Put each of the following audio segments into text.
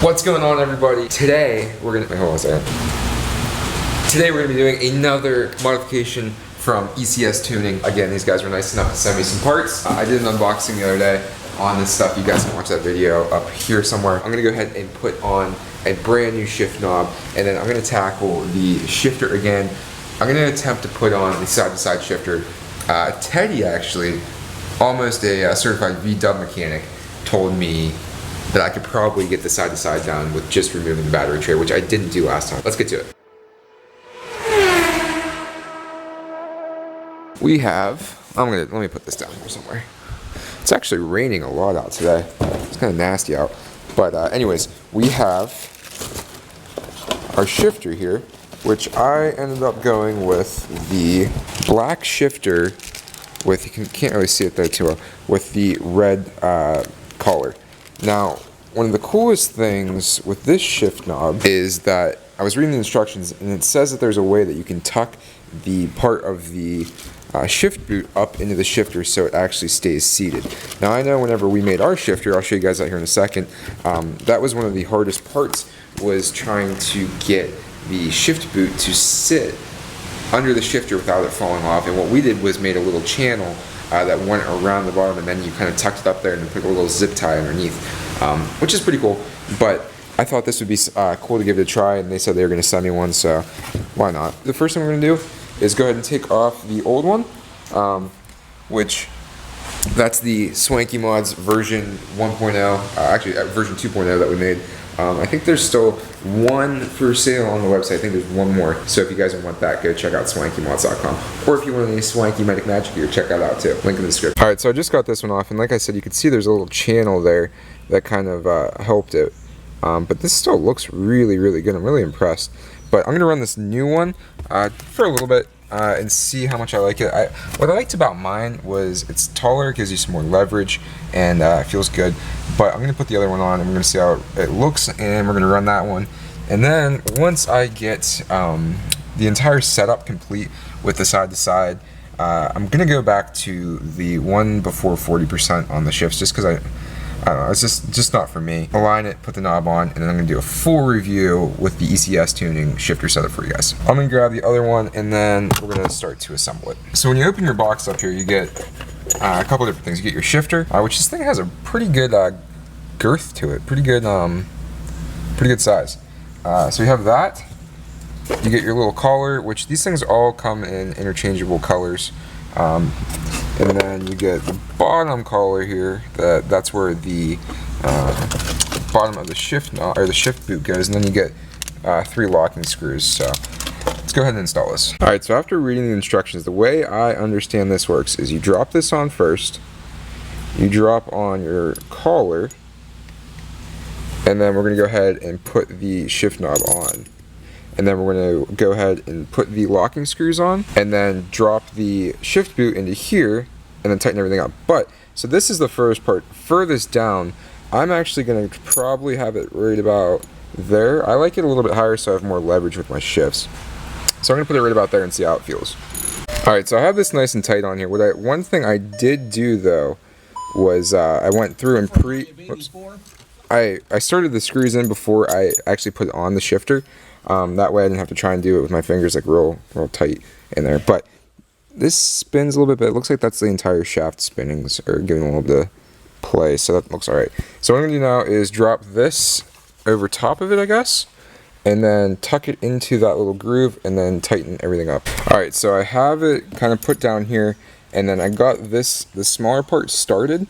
What's going on, everybody? Today we're gonna hold on a second. Today we're gonna be doing another modification from ECS Tuning. Again, these guys were nice enough to send me some parts. I did an unboxing the other day on this stuff. You guys can watch that video up here somewhere. I'm gonna go ahead and put on a brand new shift knob, and then I'm gonna tackle the shifter again. I'm gonna attempt to put on the side-to-side shifter. Teddy, actually, almost a certified V-dub mechanic, told me that I could probably get the side-to-side down with just removing the battery tray, which I didn't do last time. Let's get to it. We have, let me put this down here somewhere. It's actually raining a lot out today. It's kind of nasty out. But anyways, we have our shifter here, which I ended up going with the black shifter with, you can't really see it there too well, with the red collar. Now, one of the coolest things with this shift knob is that I was reading the instructions, and it says that there's a way that you can tuck the part of the shift boot up into the shifter so it actually stays seated. Now, I know whenever we made our shifter, I'll show you guys that here in a second, that was one of the hardest parts, was trying to get the shift boot to sit under the shifter without it falling off. And what we did was made a little channel that went around the bottom, and then you kind of tucked it up there and then put a little zip tie underneath, which is pretty cool. But I thought this would be cool to give it a try, and they said they were going to send me one, so why not? The first thing we're going to do is go ahead and take off the old one, which that's the Swankymods version 1.0, actually version 2.0 that we made. I think there's still one for sale on the website. I think there's one more. So if you guys want that, go check out swankymods.com. Or if you want any swanky medic magic gear, check that out too. Link in the description. Alright, so I just got this one off, and like I said, you can see there's a little channel there that kind of helped it. But this still looks really, really good. I'm really impressed. But I'm going to run this new one for a little bit and see how much I like it. What I liked about mine was it's taller, gives you some more leverage, and it feels good. But I'm going to put the other one on, and we're going to see how it looks, and we're going to run that one. And then once I get the entire setup complete with the side-to-side, I'm going to go back to the one before 40% on the shifts, just because I don't know, it's just not for me. Align it, put the knob on, and then I'm going to do a full review with the ECS Tuning shifter setup for you guys. I'm going to grab the other one, and then we're going to start to assemble it. So when you open your box up here, you get a couple different things. You get your shifter, which this thing has a pretty good girth to it, pretty good size. So you have that. You get your little collar, which these things all come in interchangeable colors. And then you get the bottom collar here. That's where the bottom of the shift knob, or the shift boot goes, and then you get 3 locking screws. So let's go ahead and install this. All right. So after reading the instructions, the way I understand this works is you drop this on first. You drop on your collar, and then we're going to go ahead and put the shift knob on. And then we're going to go ahead and put the locking screws on, and then drop the shift boot into here, and then tighten everything up. But, so this is the first part. Furthest down, I'm actually going to probably have it right about there. I like it a little bit higher so I have more leverage with my shifts. So I'm going to put it right about there and see how it feels. Alright, so I have this nice and tight on here. One thing I did do, though, was I went through and I started the screws in before I actually put it on the shifter. That way I didn't have to try and do it with my fingers like real tight in there. But this spins a little bit, but it looks like that's the entire shaft spinning, or giving a little bit of play, so that looks alright. So what I'm going to do now is drop this over top of it, I guess, and then tuck it into that little groove, and then tighten everything up. Alright, so I have it kind of put down here, and then I got the smaller part started,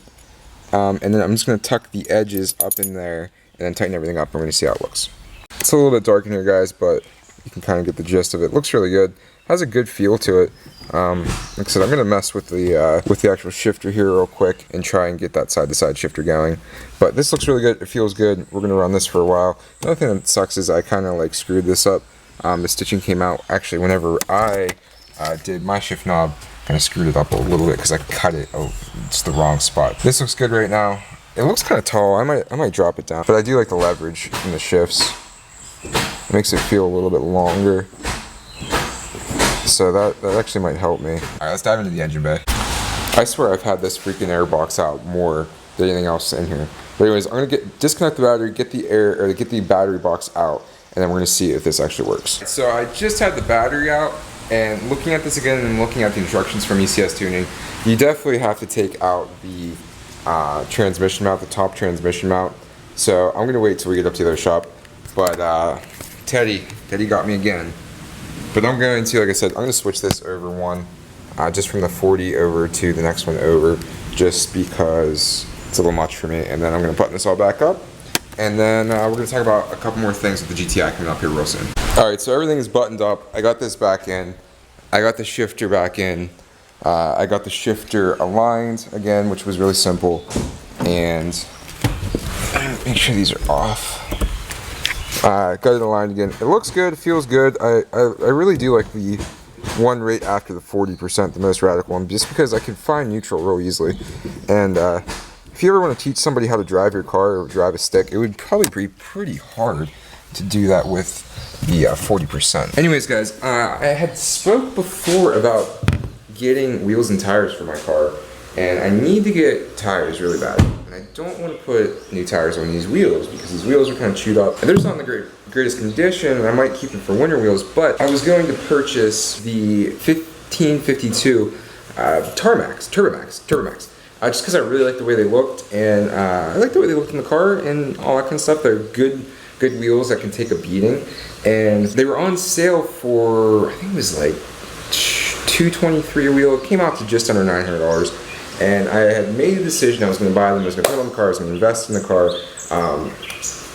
and then I'm just going to tuck the edges up in there, and then tighten everything up, and we're going to see how it looks. It's a little bit dark in here, guys, but you can kind of get the gist of it. Looks really good. Has a good feel to it. Like I said, I'm going to mess with the actual shifter here real quick and try and get that side-to-side shifter going. But this looks really good. It feels good. We're going to run this for a while. Another thing that sucks is I kind of like screwed this up. The stitching came out actually whenever I did my shift knob. Kind of screwed it up a little bit because I cut it. Oh, it's the wrong spot. This looks good right now. It looks kind of tall. I might drop it down, but I do like the leverage in the shifts. It makes it feel a little bit longer. So that actually might help me. Alright, let's dive into the engine bay. I swear I've had this freaking airbox out more than anything else in here. But anyways, I'm gonna disconnect the battery, get the battery box out, and then we're gonna see if this actually works. So I just had the battery out, and looking at this again and looking at the instructions from ECS Tuning, you definitely have to take out the transmission mount, the top transmission mount. So I'm gonna wait till we get up to the other shop. But Teddy got me again. But I'm going to, like I said, I'm gonna switch this over one, just from the 40 over to the next one over, just because it's a little much for me. And then I'm gonna button this all back up. And then we're going to talk about a couple more things with the GTI coming up here real soon. Alright, so everything is buttoned up. I got this back in. I got the shifter back in. I got the shifter aligned again, which was really simple. And make sure these are off. Got it aligned again. It looks good. It feels good. I really do like the one right after the 40%, the most radical one, just because I can find neutral real easily. And if you ever want to teach somebody how to drive your car or drive a stick, it would probably be pretty hard to do that with the 40%. Anyways, guys, I had spoke before about getting wheels and tires for my car, and I need to get tires really bad. And I don't want to put new tires on these wheels because these wheels are kind of chewed up. And they're just not in the greatest condition, and I might keep them for winter wheels, but I was going to purchase the 1552 Turbomax. Just because I really like the way they looked, and I like the way they looked in the car and all that kind of stuff. They're good wheels that can take a beating, and they were on sale for, I think it was like $223 a wheel. It came out to just under $900, and I had made a decision. I was going to buy them. I was going to put them on the car. I was going to invest in the car.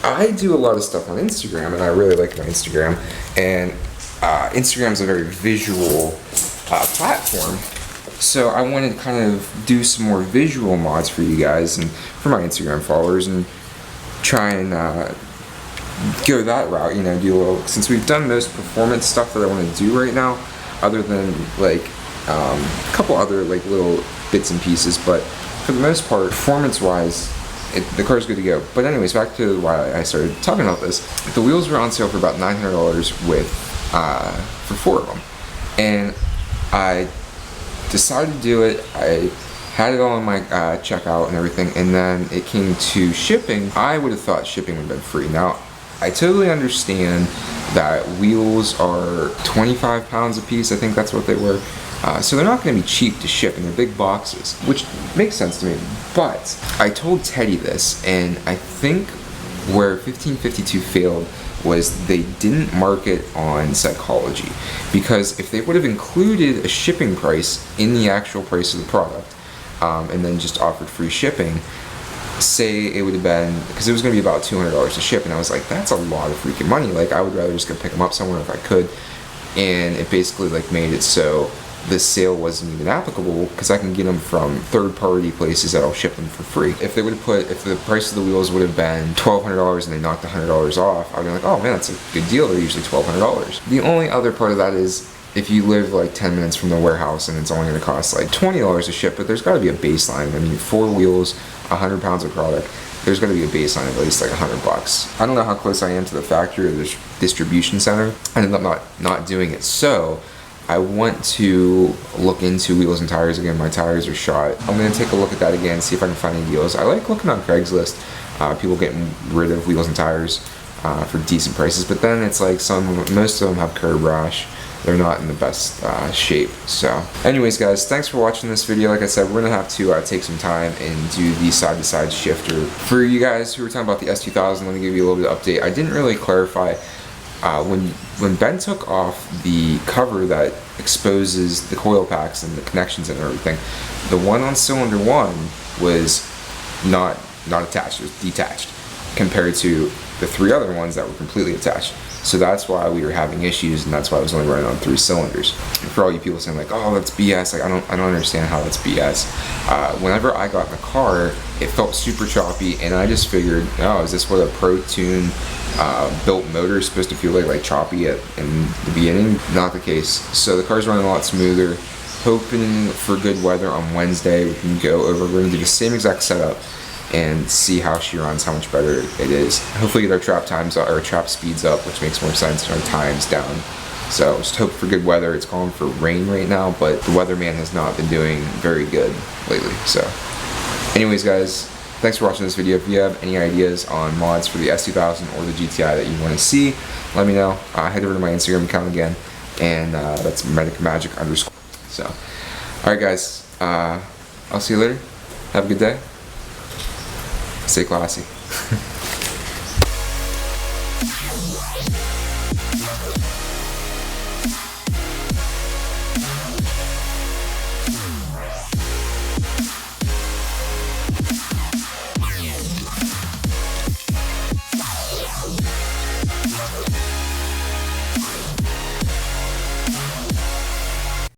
I do a lot of stuff on Instagram, and I really like my Instagram, and Instagram's a very visual platform. So I wanted to kind of do some more visual mods for you guys and for my Instagram followers, and try and go that route, you know, do a little, since we've done most performance stuff that I want to do right now, other than like a couple other like little bits and pieces, but for the most part, performance-wise, the car's good to go. But anyways, back to why I started talking about this. The wheels were on sale for about $900 with for 4 of them, and I decided to do it. I had it all in my checkout and everything, and then it came to shipping. I would have thought shipping would have been free. Now, I totally understand that wheels are 25 pounds a piece. I think that's what they were. So they're not going to be cheap to ship, and they're big boxes, which makes sense to me. But I told Teddy this, and I think where 1552 failed was they didn't market on psychology, because if they would have included a shipping price in the actual price of the product, and then just offered free shipping, say it would have been, because it was going to be about $200 to ship, and I was like, that's a lot of freaking money. Like, I would rather just go pick them up somewhere if I could. And it basically like made it so the sale wasn't even applicable, because I can get them from third-party places that'll ship them for free. If they would have if the price of the wheels would have been $1,200 and they knocked $100 off, I'd be like, oh man, that's a good deal. They're usually $1,200. The only other part of that is if you live like 10 minutes from the warehouse and it's only going to cost like $20 to ship, but there's got to be a baseline. I mean, 4 wheels, 100 pounds of product, there's going to be a baseline of at least like $100. I don't know how close I am to the factory or the distribution center. I ended up not doing it, so I want to look into wheels and tires again. My tires are shot. I'm going to take a look at that again, see if I can find any deals. I like looking on Craigslist, people getting rid of wheels and tires for decent prices, but then it's like most of them have curb rash. They're not in the best shape. So anyways, guys, thanks for watching this video. Like I said, we're going to have to take some time and do the side-to-side shifter. For you guys who were talking about the S2000, let me give you a little bit of update. I didn't really clarify. When Ben took off the cover that exposes the coil packs and the connections and everything, the one on cylinder 1 was not attached, it was detached, compared to the 3 other ones that were completely attached. So that's why we were having issues, and that's why I was only running on 3 cylinders. For all you people saying like, oh, that's BS, like I don't understand how that's BS. Whenever I got in the car, it felt super choppy, and I just figured, oh, is this what a Pro Tune built motor is supposed to feel like choppy in the beginning? Not the case. So the car's running a lot smoother. Hoping for good weather on Wednesday. We can go over, we're gonna do the same exact setup and see how she runs, how much better it is. Hopefully get our trap times, our trap speeds up, which makes more sense, and our times down. So just hope for good weather. It's calling for rain right now, but the weatherman has not been doing very good lately. So anyways, guys, thanks for watching this video. If you have any ideas on mods for the S2000 or the GTI that you want to see, let me know. Head over to my Instagram account again, and that's magic_. So, alright guys, I'll see you later. Have a good day. Stay classy.